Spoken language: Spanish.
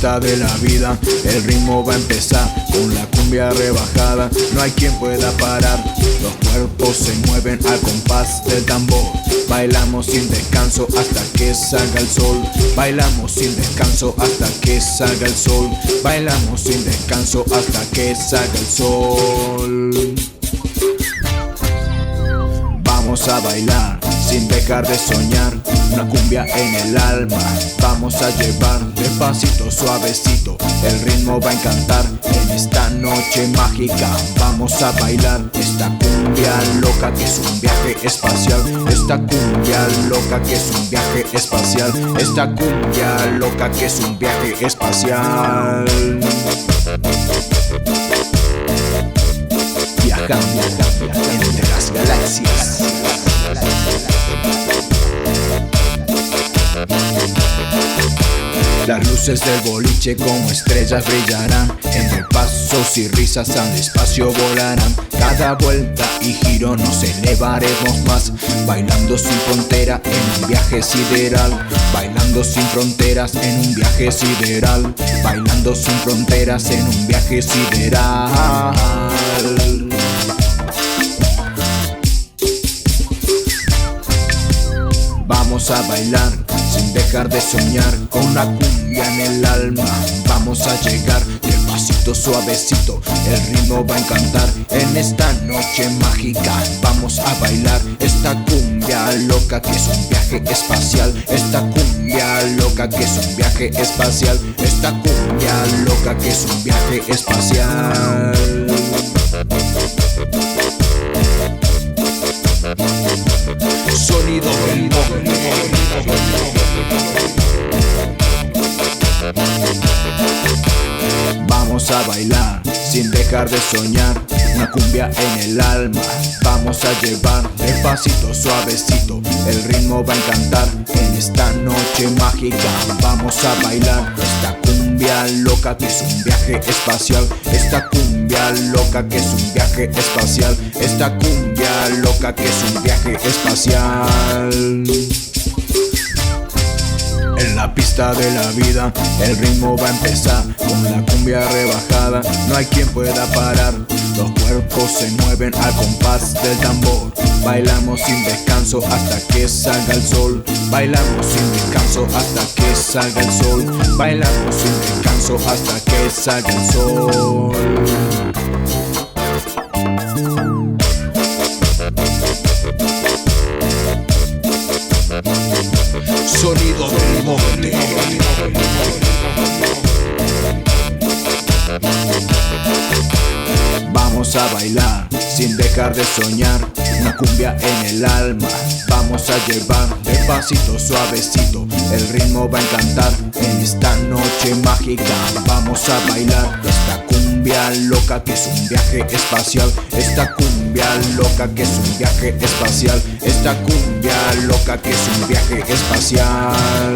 pista de la vida el ritmo va a empezar con la cumbia rebajada. No hay quien pueda parar, los cuerpos se mueven al compás del tambor. Bailamos sin descanso hasta que salga el sol. Bailamos sin descanso hasta que salga el sol. Bailamos sin descanso hasta que salga el sol. Vamos a bailar sin dejar de soñar, una cumbia en el alma. Vamos a llevar despacito, suavecito, el ritmo va a encantar en esta noche mágica. Vamos a bailar esta cumbia loca que es un viaje espacial. Esta cumbia loca que es un viaje espacial. Esta cumbia loca que es un viaje espacial. Viajando entre las galaxias. Las luces del boliche como estrellas brillarán. Entre pasos y risas al espacio volarán. Cada vuelta y giro nos elevaremos más. Bailando sin frontera en un viaje sideral. Bailando sin fronteras en un viaje sideral. Bailando sin fronteras en un viaje sideral. Vamos a bailar sin dejar de soñar, con una cumbia en el alma. Vamos a llegar despacito, suavecito, el ritmo va a encantar en esta noche mágica. Vamos a bailar esta cumbia loca que es un viaje espacial. Esta cumbia loca que es un viaje espacial. Esta cumbia loca que es un viaje espacial. Sonido del monte. Vamos a bailar sin dejar de soñar, una cumbia en el alma. Vamos a llevar despacito, suavecito, el ritmo va a encantar en esta noche mágica. Vamos a bailar esta cumbia loca que es un viaje espacial. Esta cumbia loca que es un viaje espacial. Esta cumbia loca que es un viaje espacial. En la pista de la vida el ritmo va a empezar con la cumbia rebajada. No hay quien pueda parar, los cuerpos se mueven al compás del tambor. Bailamos sin descanso hasta que salga el sol. Bailamos sin descanso hasta que salga el sol. Bailamos sin descanso hasta que salga el sol. Sonido del monte. Vamos a bailar sin dejar de soñar, una cumbia en el alma. Vamos a llevar despacito, suavecito, el ritmo va a encantar en esta noche mágica. Vamos a bailar esta cumbia loca que es un viaje espacial. Esta cumbia loca que es un viaje espacial. Esta cumbia loca que es un viaje espacial.